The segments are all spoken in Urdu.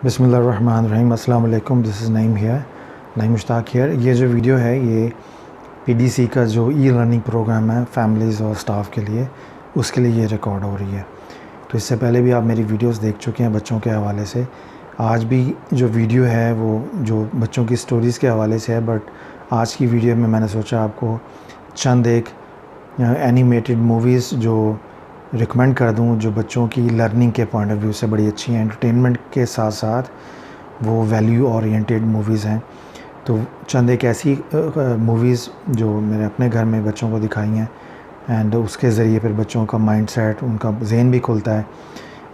بسم اللہ الرحمن الرحیم۔ السلام علیکم، دس از نعیم ہیئر، نعیم مشتاق ہیئر۔ یہ جو ویڈیو ہے یہ پی ڈی سی کا جو ای لرننگ پروگرام ہے فیملیز اور سٹاف کے لیے، اس کے لیے یہ ریکارڈ ہو رہی ہے۔ تو اس سے پہلے بھی آپ میری ویڈیوز دیکھ چکے ہیں بچوں کے حوالے سے۔ آج بھی جو ویڈیو ہے وہ جو بچوں کی سٹوریز کے حوالے سے ہے، بٹ آج کی ویڈیو میں نے سوچا آپ کو چند ایک اینیمیٹڈ موویز جو ریکمینڈ کر دوں جو بچوں کی لرننگ کے پوائنٹ آف ویو سے بڑی اچھی ہیں، انٹرٹینمنٹ کے ساتھ ساتھ وہ ویلیو اورینٹیڈ موویز ہیں۔ تو چند ایک ایسی موویز جو میں نے اپنے گھر میں بچوں کو دکھائی ہیں، اینڈ اس کے ذریعے پھر بچوں کا مائنڈ سیٹ، ان کا ذہن بھی کھلتا ہے،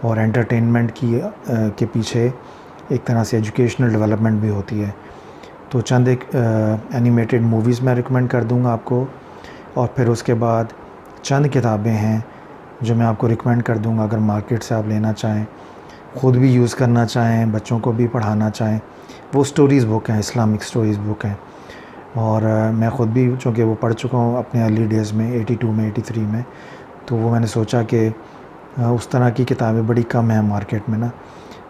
اور انٹرٹینمنٹ کے پیچھے ایک طرح سے ایجوکیشنل ڈیولپمنٹ بھی ہوتی ہے۔ تو چند ایک اینیمیٹڈ موویز میں ریکمینڈ کر دوں گا آپ کو، اور پھر اس کے بعد چند کتابیں ہیں جو میں آپ کو ریکمینڈ کر دوں گا اگر مارکیٹ سے آپ لینا چاہیں، خود بھی یوز کرنا چاہیں، بچوں کو بھی پڑھانا چاہیں۔ وہ سٹوریز بک ہیں، اسلامک سٹوریز بک ہیں، اور میں خود بھی چونکہ وہ پڑھ چکا ہوں اپنے ارلی ڈیز میں، 82 میں 83 میں، تو وہ میں نے سوچا کہ اس طرح کی کتابیں بڑی کم ہیں مارکیٹ میں نا،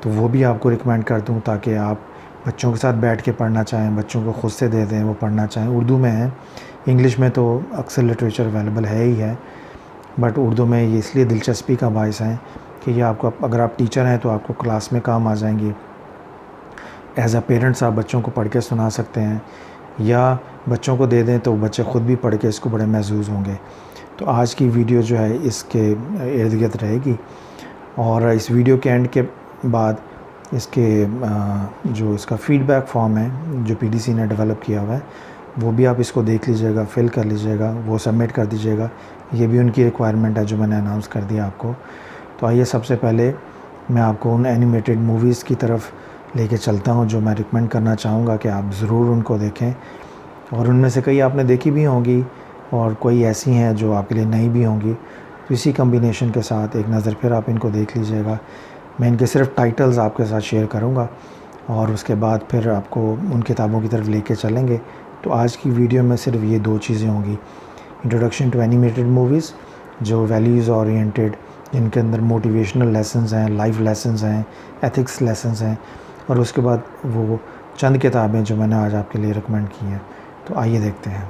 تو وہ بھی آپ کو ریکمینڈ کر دوں تاکہ آپ بچوں کے ساتھ بیٹھ کے پڑھنا چاہیں، بچوں کو خود سے دے دیں وہ پڑھنا چاہیں۔ اردو میں ہے، انگلش میں تو اکثر لٹریچر اویلیبل ہے ہی ہے، بٹ اردو میں یہ اس لیے دلچسپی کا باعث ہے کہ یہ آپ کو، اگر آپ ٹیچر ہیں تو آپ کو کلاس میں کام آ جائیں گی، ایز اے پیرنٹس آپ بچوں کو پڑھ کے سنا سکتے ہیں، یا بچوں کو دے دیں تو بچے خود بھی پڑھ کے اس کو بڑے محظوظ ہوں گے۔ تو آج کی ویڈیو جو ہے اس کے ارد گرد رہے گی، اور اس ویڈیو کے اینڈ کے بعد اس کے جو اس کا فیڈ بیک فارم ہے جو پی ڈی سی نے ڈیولپ کیا ہوا ہے، وہ بھی آپ اس کو دیکھ لیجئے گا، فل کر لیجئے گا، وہ سبمٹ کر دیجئے گا۔ یہ بھی ان کی ریکوائرمنٹ ہے جو میں نے اناؤنس کر دیا آپ کو۔ تو آئیے سب سے پہلے میں آپ کو ان اینیمیٹڈ موویز کی طرف لے کے چلتا ہوں جو میں ریکمینڈ کرنا چاہوں گا کہ آپ ضرور ان کو دیکھیں، اور ان میں سے کئی آپ نے دیکھی بھی ہوں گی اور کوئی ایسی ہیں جو آپ کے لیے نئی بھی ہوں گی، تو اسی کمبینیشن کے ساتھ ایک نظر پھر آپ ان کو دیکھ لیجئے گا۔ میں ان کے صرف ٹائٹلز آپ کے ساتھ شیئر کروں گا، اور اس کے بعد پھر آپ کو ان کتابوں کی طرف لے کے چلیں گے۔ تو آج کی ویڈیو میں صرف یہ دو چیزیں ہوں گی: انٹروڈکشن ٹو اینیمیٹڈ موویز جو ویلیوز اورینٹیڈ، جن کے اندر موٹیویشنل لیسنز ہیں، لائف لیسنز ہیں، ایتھکس لیسنز ہیں، اور اس کے بعد وہ چند کتابیں جو میں نے آج آپ کے لیے ریکمینڈ کی ہیں۔ تو آئیے دیکھتے ہیں۔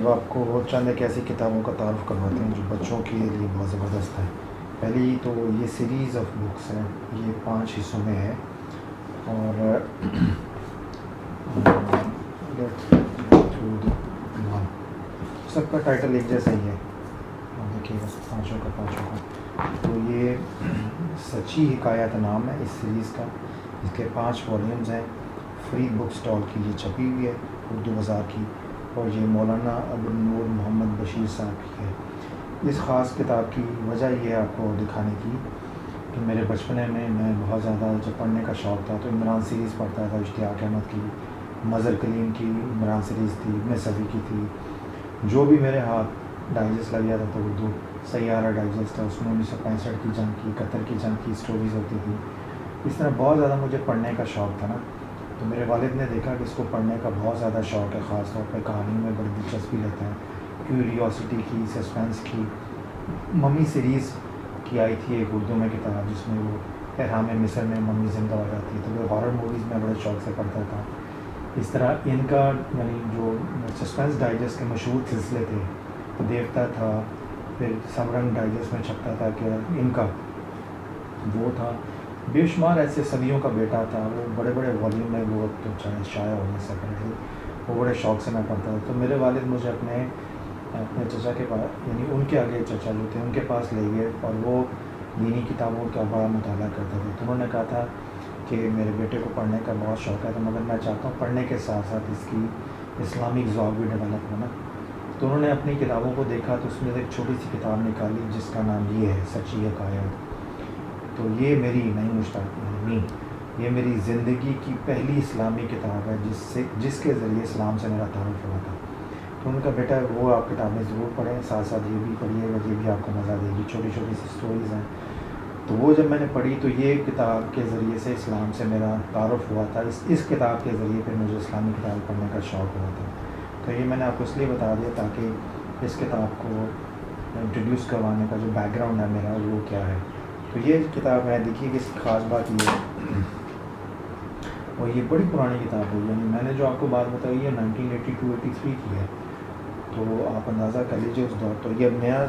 جب آپ کو چند ایک ایسی کتابوں کا تعارف کرواتے ہیں جو بچوں کے لیے بہت زبردست ہے. پہلی تو یہ سیریز آف بکس ہے، یہ 5 حصوں میں ہے، اور سب کا ٹائٹل ایک جیسا ہی ہے، دیکھیے گا پانچوں کا. تو یہ سچی حکایت نام ہے اس سیریز کا. اس کے 5 والیومز ہیں. فرید بک اسٹال کی یہ چھپی ہوئی ہے، اردو بازار کی، اور یہ مولانا عبدالنور محمد بشیر صاحب کی ہے. اس خاص کتاب کی وجہ یہ ہے آپ کو دکھانے کی کہ میرے بچپنے میں بہت زیادہ جب پڑھنے کا شوق تھا تو عمران سیریز پڑھتا تھا، اشتیاق احمد کی، مظہر کلیم کی عمران سیریز تھی، ابن صفی کی تھی. جو بھی میرے ہاتھ ڈائجسٹ لگ جاتا تھا اردو، سیارہ ڈائجسٹ ہے، اس میں 1965 کی جنگ کی، 71 کی جنگ کی اسٹوریز ہوتی تھی. اس طرح بہت زیادہ مجھے پڑھنے کا شوق تھا نا، تو میرے والد نے دیکھا کہ اس کو پڑھنے کا بہت زیادہ شوق ہے، خاص طور پہ کہانیوں میں بڑی دلچسپی لیتا ہے، کیوریوسٹی کی، سسپینس کی. ممی سیریز کی آئی تھی ایک اردو میں کتاب جس میں وہ احرام مصر میں ممی زندہ ہو جاتی ہے، تو وہ ہارر موویز میں بڑے شوق سے پڑھتا تھا. اس طرح ان کا یعنی جو سسپینس ڈائجسٹ کے مشہور سلسلے تھے، دیوتا تھا، پھر سمرنگ ڈائجسٹ میں چھپتا تھا کہ ان کا وہ تھا، بے شمار ایسے صدیوں کا بیٹا تھا. وہ بڑے بڑے والیوم میں وہ تو شائع ہونے سے پہلے وہ بڑے شوق سے میں پڑھتا تھا. تو میرے والد مجھے اپنے چچا کے پاس، یعنی ان کے آگے چچا جو تھے ان کے پاس لے گئے، اور وہ دینی کتابوں کا بڑا مطالعہ کرتے تھے. تو انہوں نے کہا تھا کہ میرے بیٹے کو پڑھنے کا بہت شوق ہے، تو مگر میں چاہتا ہوں پڑھنے کے ساتھ ساتھ اس کی اسلامک ذوق بھی ڈیولپ ہونا. تو انہوں نے اپنی کتابوں کو دیکھا تو اس میں ایک چھوٹی سی کتاب نکالی جس کا نام یہ ہے سچی حکایت. تو یہ میری نئی مشتاق یہ میری زندگی کی پہلی اسلامی کتاب ہے جس کے ذریعے اسلام سے میرا تعارف ہوا تھا. تو ان کا بیٹا وہ آپ کتابیں ضرور پڑھیں، ساتھ ساتھ یہ بھی پڑھیے گا، یہ بھی آپ کو مزہ دے گی. چھوٹی چھوٹی سی اسٹوریز ہیں. تو وہ جب میں نے پڑھی تو یہ کتاب کے ذریعے سے اسلام سے میرا تعارف ہوا تھا. اس کتاب کے ذریعے پھر مجھے اسلامی کتاب پڑھنے کا شوق ہوا تھا. تو یہ میں نے آپ کو اس لیے بتا دیا تاکہ اس کتاب کو انٹروڈیوس کروانے کا جو بیک گراؤنڈ ہے میرا وہ کیا ہے. تو یہ کتاب ہے، دیکھیے کہ اس کی خاص بات یہ ہے، اور یہ بڑی پرانی کتاب ہے. یعنی میں نے جو آپ کو بات بتائی ہے 1982-83 کی ہے، تو آپ اندازہ کر لیجیے اس دور. تو یہ نیا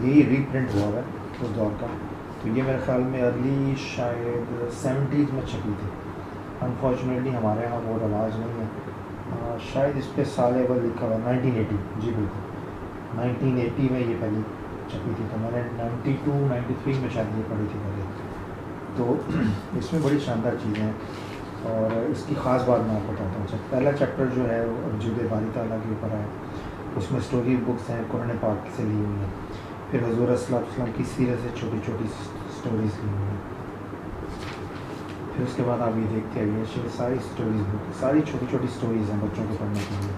یہی ری پرنٹ ہوا ہے اس دور کا. تو یہ میرے خیال میں ارلی شاید 70s میں چھپی تھی. انفارچونیٹلی ہمارے یہاں وہ رواج نہیں ہے. شاید اس پہ سال اول لکھا ہوا 1980. جی بالکل 1980 میں یہ پہلی چھپی تھی. تو میں نے 92-93 میں شاید یہ پڑھی تھی پہلے. تو اس میں بڑی شاندار چیزیں ہیں، اور اس کی خاص بات میں آپ کو بتاتا ہوں. پہلا چیپٹر جو ہے وہ وجود باری تعالیٰ کے اوپر ہے. اس میں اسٹوری بکس ہیں قرآن پاک سے لی ہوئی ہیں. پھر حضور صلی اللہ علیہ وسلم کی سیرت سے چھوٹی چھوٹی اسٹوریز لی ہوئی ہیں. پھر اس کے بعد آپ یہ دیکھتے آئیے ساری اسٹوریز بک، ساری چھوٹی چھوٹی اسٹوریز ہیں بچوں کو پڑھنے کے لیے.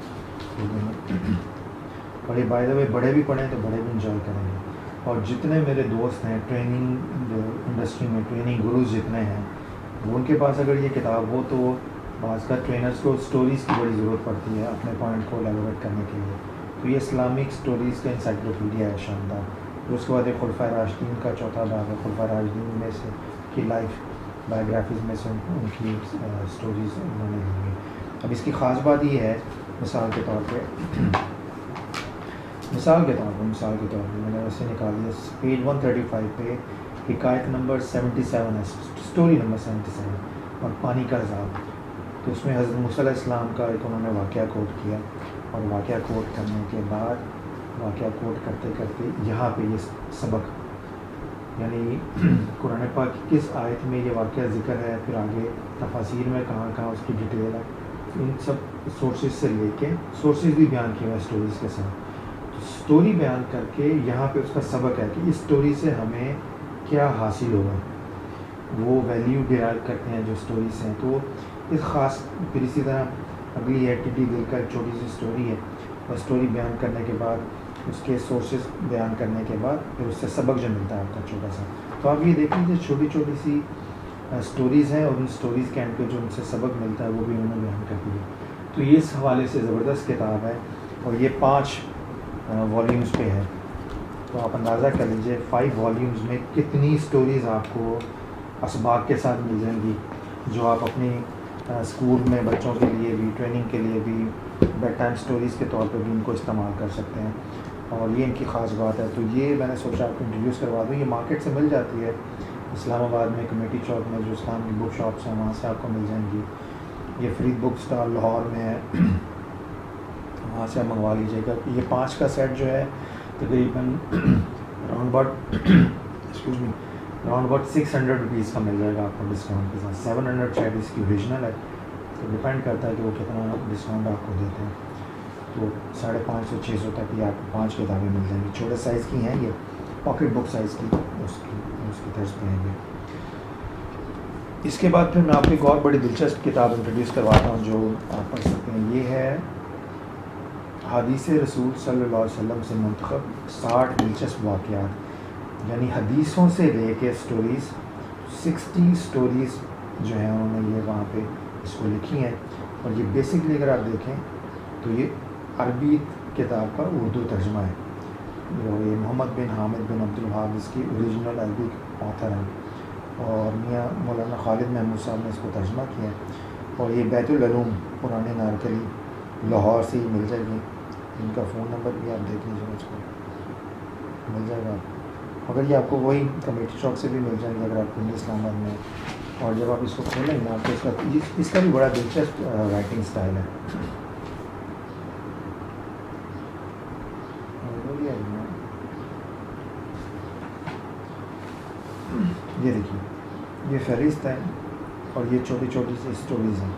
بڑے بائی دا وے بڑے بھی پڑھیں تو بڑے بھی انجوائے کریں گے. اور جتنے میرے دوست ہیں ٹریننگ انڈسٹری میں، ٹریننگ گروز جتنے ہیں، وہ ان کے پاس اگر یہ کتاب ہو تو بعض کا ٹرینرز کو اسٹوریز کی بڑی ضرورت پڑتی ہے اپنے پوائنٹ کو ایلیبریٹ کرنے کے لیے. تو یہ اسلامک اسٹوریز کا انسائکلوپیڈیا ہے شاندار. پھر اس کے بعد ایک خلفائے راشدین کا چوتھا باب ہے. خلفائے راشدین میں سے کی لائف بایوگرافیز میں سے ان کی اسٹوریز انہوں نے لی ہیں. اب اس کی خاص بات یہ ہے، مثال کے طور پہ میں نے ویسے نکال دیا پیج 135 پہ حکایت نمبر 77 ہے، اسٹوری نمبر 77، اور پانی کا عذاب. تو اس میں حضرت موسیٰ علیہ السلام کا ایک انہوں نے واقعہ کوٹ کیا، اور واقعہ کوٹ کرنے کے بعد واقعہ کوٹ کرتے کرتے یہاں پہ یہ سبق، یعنی قرآن پاک کی کس آیت میں یہ واقعہ ذکر ہے، پھر آگے تفاسیر میں کہاں کہاں اس کی ڈیٹیل ہے، ان سب سورسز سے لے کے سورسز بھی بیان کیے ہیں اسٹوریز کے ساتھ. اسٹوری بیان کر کے یہاں پہ اس کا سبق ہے کہ اس اسٹوری سے ہمیں کیا حاصل ہوگا، وہ ویلیو ڈیرائیو کرتے ہیں جو اسٹوریز ہیں. تو اس خاص پھر اسی طرح اگلی ہے ٹڈی دل کا، ایک چھوٹی سی اسٹوری ہے، اور اسٹوری بیان کرنے کے بعد اس کے سورسز بیان کرنے کے بعد پھر اس سے سبق جو ملتا ہے آپ کا چھوٹا سا. تو آپ یہ دیکھ لیجیے چھوٹی چھوٹی سی اسٹوریز ہیں، اور ان اسٹوریز کے اینڈ پہ جو ان سے سبق ملتا ہے وہ بھی انہوں نے بیان کر دیا. تو یہ اس حوالے سے زبردست کتاب ہے، اور یہ 5 والیومز پہ ہے. تو آپ اندازہ کر لیجیے 5 والیومز میں کتنی اسٹوریز آپ کو اسباق کے ساتھ مل جائیں گی جو آپ اپنی اسکول میں بچوں کے لیے بھی، ٹریننگ کے لیے بھی، بیڈ ٹائم سٹوریز کے طور پہ بھی ان کو استعمال کر سکتے ہیں، اور یہ ان کی خاص بات ہے. تو یہ میں نے سوچا آپ کو انٹروڈیوس کروا دوں. یہ مارکیٹ سے مل جاتی ہے اسلام آباد میں، کمیٹی چوک میں جو اسلام کی بک شاپس ہیں وہاں سے آپ کو مل جائیں گی. یہ فرید بک اسٹال لاہور میں ہے، وہاں سے آپ منگوا لیجیے گا. یہ 5 کا سیٹ جو ہے تقریباً اراؤنڈ اباؤٹ 600 روپیز کا مل جائے گا آپ کو ڈسکاؤنٹ کے ساتھ. 700 شاید اس کی اوریجنل ہے، تو ڈپینڈ کرتا ہے کہ وہ کتنا ڈسکاؤنٹ آپ کو دیتے ہیں. تو 550-600 تک یہ آپ کو 5 کتابیں مل جائیں گی. چھوٹے سائز کی ہیں یہ، پاکٹ بک سائز کی، اس کی طرز پہ ہیں یہ. اس کے بعد پھر میں آپ کو ایک اور بڑی دلچسپ کتاب انٹروڈیوس کرواتا ہوں جو آپ پڑھ سکتے ہیں. یہ ہے حدیث رسول صلی اللہ علیہ وسلم سے منتخب 60 دلچسپ واقعات، یعنی حدیثوں سے لے کے سٹوریز، 60 سٹوریز جو ہیں انہوں نے یہ وہاں پہ اس کو لکھی ہیں. اور یہ بیسکلی اگر آپ دیکھیں تو یہ عربی کتاب کا اردو ترجمہ ہے. یہ محمد بن حامد بن عبد الوہاب اس کی اوریجنل عربی آتھر ہیں، اور میاں مولانا خالد محمود صاحب نے اس کو ترجمہ کیا ہے. اور یہ بیت العلوم پرانے نارکلی لاہور سے ہی مل جائے گی. ان کا فون نمبر بھی آپ دیکھ لیجیے، اس کو مل جائے گا آپ کو. اگر یہ آپ کو وہی کمیٹی چوک سے بھی مل جائیں گے اگر آپ کو اسلام آباد میں. اور جب آپ اس کو کھولیں گے آپ کو اس کا بھی بڑا دلچسپ رائٹنگ سٹائل ہے. یہ دیکھیے، یہ فہرست ہے اور یہ چھوٹی چھوٹی سی اسٹوریز ہیں.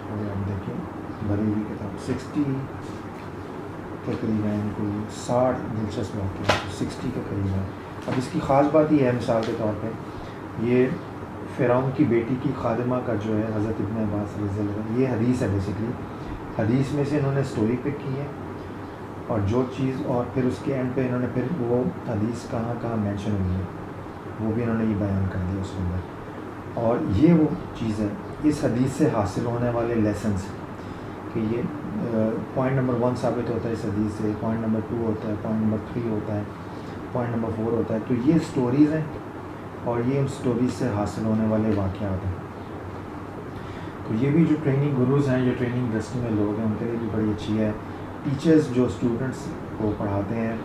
اور آپ دیکھیں بھری ہوئی کتاب 60 تقریباً کوئی 60 دلچسپ واقعات 60 کے قریب ہے. اب اس کی خاص بات یہ ہے، مثال کے طور پہ یہ فرعون کی بیٹی کی خادمہ کا جو ہے حضرت ابن عباس رضی اللہ عنہ، یہ حدیث ہے. بیسکلی حدیث میں سے انہوں نے اسٹوری پک کی ہے، اور جو چیز، اور پھر اس کے اینڈ پہ انہوں نے پھر وہ حدیث کہاں کہاں مینشن ہوئی ہے وہ بھی انہوں نے یہ بیان کر دیا اس کے اندر. اور یہ وہ چیز ہے اس حدیث سے حاصل ہونے والے لیسنس، کہ یہ پوائنٹ نمبر 1 ثابت ہوتا ہے اس حدیث سے، پوائنٹ نمبر 2 ہوتا ہے، پوائنٹ نمبر 3 ہوتا ہے، پوائنٹ نمبر 4 ہوتا ہے. تو یہ سٹوریز ہیں اور یہ ان سٹوریز سے حاصل ہونے والے واقعات ہیں. تو یہ بھی جو ٹریننگ گروز ہیں، جو ٹریننگ انڈسٹری میں لوگ ہیں، ان کے لیے بھی بڑی اچھی ہے. ٹیچرز جو اسٹوڈنٹس کو پڑھاتے ہیں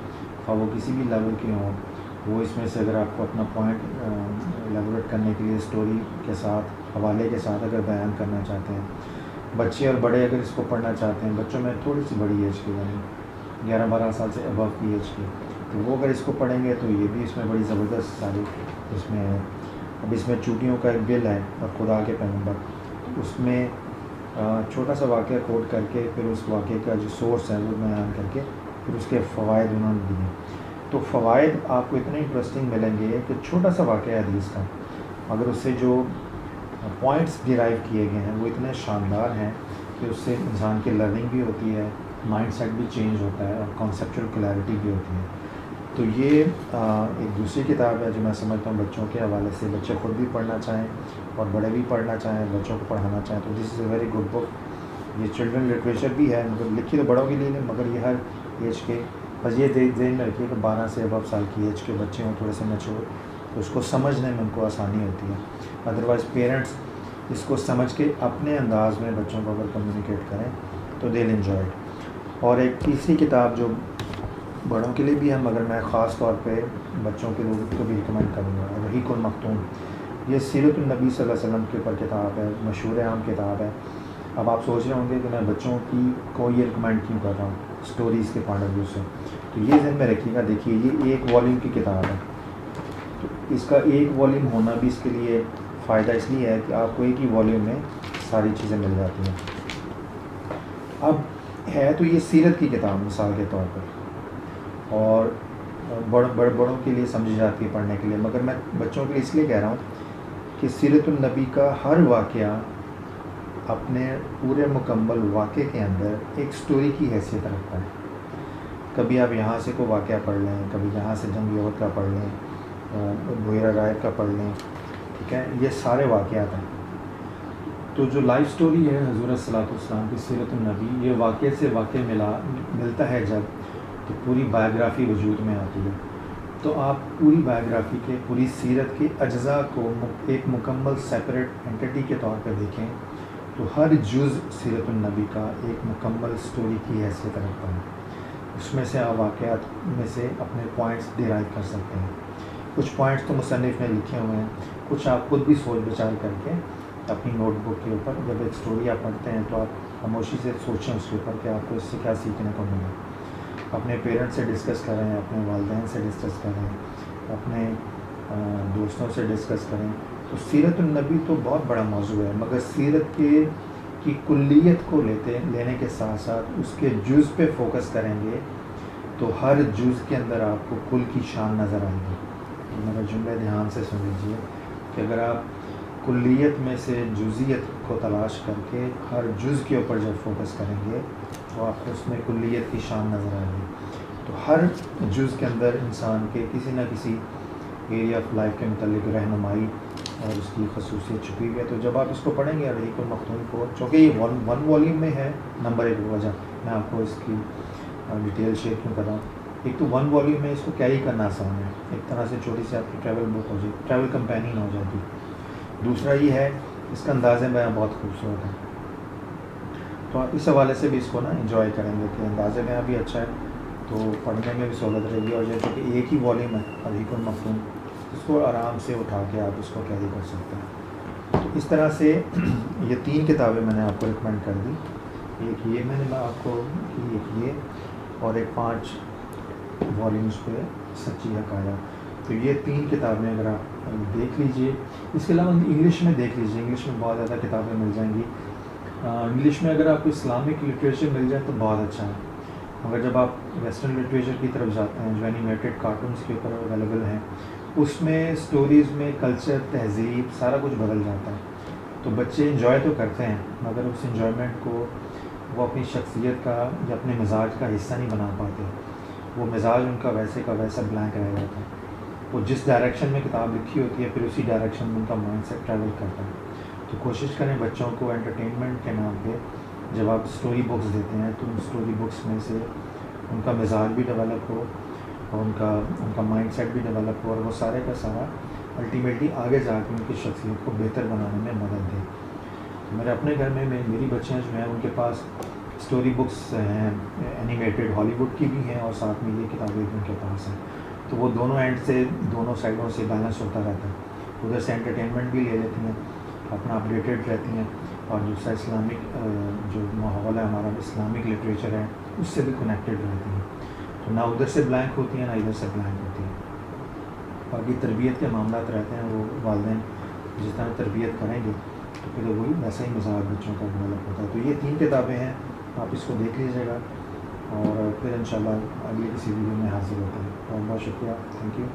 اور وہ کسی بھی لیول کے ہوں، وہ اس میں سے اگر آپ کو اپنا پوائنٹ ایلیبوریٹ کرنے کے لیے اسٹوری کے ساتھ، حوالے کے ساتھ اگر بیان کرنا چاہتے ہیں، بچے اور بڑے اگر اس کو پڑھنا چاہتے ہیں، بچوں میں تھوڑی سی بڑی ایج کے، یعنی 11-12 سال سے ابو کی ایج کی، تو وہ اگر اس کو پڑھیں گے تو یہ بھی اس میں بڑی زبردست ساری اس میں ہے. اب اس میں چوٹیوں کا ایک بل ہے اور خدا کے پیغمبر، اس میں چھوٹا سا واقعہ کوٹ کر کے پھر اس واقعے کا جو سورس ہے وہ بیان کر کے پھر اس کے فوائد انہوں نے دیے. تو فوائد آپ کو اتنے انٹرسٹنگ ملیں گے کہ چھوٹا سا واقعہ حدیث کا، اگر اس سے جو پوائنٹس ڈیرائیو کیے گئے ہیں وہ اتنے شاندار ہیں کہ اس سے انسان کی لرننگ بھی ہوتی ہے، مائنڈ سیٹ بھی چینج ہوتا ہے، اور کانسیپچل کلیئرٹی بھی ہوتی ہے. تو یہ ایک دوسری کتاب ہے جو میں سمجھتا ہوں بچوں کے حوالے سے، بچے خود بھی پڑھنا چاہیں اور بڑے بھی پڑھنا چاہیں، بچوں کو پڑھانا چاہیں، تو دس از اے ویری گڈ بک. یہ چلڈرن لٹریچر بھی ہے، مطلب لکھی تو بڑوں کے لیے، مگر یہ ہر ایج کے، بس یہ ذہن میں رکھیے کہ 12 سے ابو سال کی ایج کے بچے ہوں تھوڑے سے میچور، تو اس کو سمجھنے میں ان کو آسانی ہوتی ہے. ادروائز پیرنٹس اس کو سمجھ کے اپنے انداز میں بچوں کو اگر کمیونیکیٹ کریں تو دے ول انجوائے اٹ. اور ایک تیسری کتاب جو بڑوں کے لیے بھی ہے مگر میں خاص طور پہ بچوں کے لوگوں کو بھی ریکمینڈ کروں گا، رحیق المختوم. یہ سیرت النبی صلی اللہ علیہ وسلم کے اوپر کتاب ہے، مشہور عام کتاب ہے. اب آپ سوچ رہے ہوں گے کہ میں بچوں کی کو یہ ریکمینڈ کیوں کر رہا ہوں اسٹوریز کے پوائنٹ آف ویو سے. تو یہ ذہن میں رکھیے گا، دیکھیے یہ 1 والیوم کی کتاب ہے، تو اس کا 1 والیوم ہونا بھی اس کے لیے فائدہ اس لیے ہے کہ آپ کو ایک ہی والیوم میں ساری چیزیں مل جاتی ہیں. اب ہے تو یہ سیرت کی کتاب مثال کے طور پر، اور بڑوں کے لیے سمجھی جاتی ہے پڑھنے کے لیے، مگر میں بچوں کے لیے اس لیے کہہ رہا ہوں کہ سیرت النبی کا ہر واقعہ اپنے پورے مکمل واقعے کے اندر ایک سٹوری کی حیثیت رکھتا ہے. کبھی آپ یہاں سے کوئی واقعہ پڑھ لیں، کبھی یہاں سے جنگ احد کا پڑھ لیں، بحیرہ غائب کا پڑھ لیں، ٹھیک ہے، یہ سارے واقعات ہیں. تو جو لائف سٹوری ہے حضور صلی اللہ علیہ وسلم کی سیرت النبی، یہ واقعے سے واقعہ ملتا ہے جب، تو پوری بایوگرافی وجود میں آتی ہے. تو آپ پوری بایوگرافی کے پوری سیرت کے اجزاء کو ایک مکمل سیپریٹ انٹیٹی کے طور پہ دیکھیں تو ہر جز سیرت النبی کا ایک مکمل سٹوری کی حیثیت رکھتا ہے. اس میں سے آپ واقعات میں سے اپنے پوائنٹس ڈیرائیو کر سکتے ہیں. کچھ پوائنٹس تو مصنف نے لکھے ہوئے ہیں, کچھ آپ خود بھی سوچ بچار کر کے اپنی نوٹ بک کے اوپر جب ایک سٹوری آپ پڑھتے ہیں تو آپ خاموشی سے سوچیں اس کے اوپر کہ آپ کو اس سے کیا سیکھنے کو ملا. اپنے پیرنٹس سے ڈسکس کریں, اپنے والدین سے ڈسکس کریں, اپنے دوستوں سے ڈسکس کریں. تو سیرت النبی تو بہت بڑا موضوع ہے, مگر سیرت کی کلیت کو لینے کے ساتھ ساتھ اس کے جز پہ فوکس کریں گے تو ہر جز کے اندر آپ کو کل کی شان نظر آئے گی. میرا جملے دھیان سے سن لیجیے کہ اگر آپ کلیت میں سے جزیت کو تلاش کر کے ہر جز کے اوپر جب فوکس کریں گے تو آپ کو اس میں کلیت کی شان نظر آئے گی. تو ہر جز کے اندر انسان کے کسی نہ کسی ایریا آف لائف کے متعلق رہنمائی اور اس کی خصوصیت چھپی ہوئی ہے. تو جب آپ اس کو پڑھیں گے رحیق المختوم کو, چونکہ یہ ون والیوم میں ہے, نمبر ایک وجہ میں آپ کو اس کی ڈیٹیل شیئر کیوں کر رہا ہوں. ایک تو ون والیوم میں اس کو کیری کرنا آسان ہے, ایک طرح سے چھوٹی سی آپ کی ٹریول بک ہو جائے, ٹریول کمپینین ہو جاتی. دوسرا یہ ہے اس کا انداز بیاں بہت خوبصورت ہے, تو آپ اس حوالے سے بھی اس کو نا انجوائے کریں گے کہ انداز بیاں بھی اچھا ہے تو پڑھنے میں بھی سہولت رہے گی. اور یہ چونکہ ایک ہی والیوم ہے رحیق المختوم, اس کو آرام سے اٹھا کے آپ اس کو کیری کر سکتے ہیں. تو اس طرح سے یہ 3 کتابیں میں نے آپ کو ریکمینڈ کر دی. ایک یہ میں نے آپ کو کی, ایک یہ, اور ایک 5 والیومس پہ سچی حقائق. تو یہ 3 کتابیں اگر آپ دیکھ لیجئے. اس کے علاوہ انگلش میں دیکھ لیجئے, انگلش میں بہت زیادہ کتابیں مل جائیں گی. انگلش میں اگر آپ کو اسلامک لٹریچر مل جائے تو بہت اچھا ہے, مگر جب آپ ویسٹرن لٹریچر کی طرف جاتے ہیں جو اینیمیٹڈ کارٹونس کے اوپر اویلیبل ہیں, اس میں سٹوریز میں کلچر, تہذیب, سارا کچھ بدل جاتا ہے. تو بچے انجوائے تو کرتے ہیں مگر اس انجوائمنٹ کو وہ اپنی شخصیت کا یا اپنے مزاج کا حصہ نہیں بنا پاتے. وہ مزاج ان کا ویسے کا ویسا بلینک رہ جاتا ہے. وہ جس ڈائریکشن میں کتاب لکھی ہوتی ہے پھر اسی ڈائریکشن میں ان کا مائنڈ سیٹ ٹریول کرتا ہے. تو کوشش کریں بچوں کو انٹرٹینمنٹ کے نام پہ جب آپ اسٹوری بکس دیتے ہیں تو ان اسٹوری بکس میں سے ان کا مزاج بھی ڈیولپ ہو اور ان کا مائنڈ سیٹ بھی ڈیولپ ہو, اور وہ سارے کا سارا الٹیمیٹلی آگے جا کے ان کی شخصیت کو بہتر بنانے میں مدد دے. تو میرے اپنے گھر میں میری بچیاں جو ہیں ان کے پاس اسٹوری بکس ہیں, اینیمیٹڈ ہالی ووڈ کی بھی ہیں اور ساتھ میں یہ کتابیں بھی ان کے پاس ہیں. تو وہ دونوں اینڈ سے, دونوں سائڈوں سے بیلنس ہوتا رہتا ہے. ادھر سے انٹرٹینمنٹ بھی لے لیتی ہیں, اپنا اپڈیٹڈ رہتی ہیں, اور دوسرا اسلامک جو ماحول ہے ہمارا, اسلامک لٹریچر ہے, اس سے بھی کنیکٹڈ رہتی ہیں. تو نہ ادھر سے بلینک ہوتی ہیں نہ ادھر سے بلینک ہوتی ہیں. باقی تربیت کے معاملات رہتے ہیں, وہ والدین جس طرح تربیت کریں گے تو پھر وہی ویسا ہی مزاج بچوں کا ڈیولپ ہوتا ہے. تو یہ 3 کتابیں ہیں, آپ اس کو دیکھ لیجیے گا اور پھر انشاءاللہ اگلی کسی ویڈیو میں حاضر ہوتے ہیں. بہت بہت شکریہ, تھینک یو.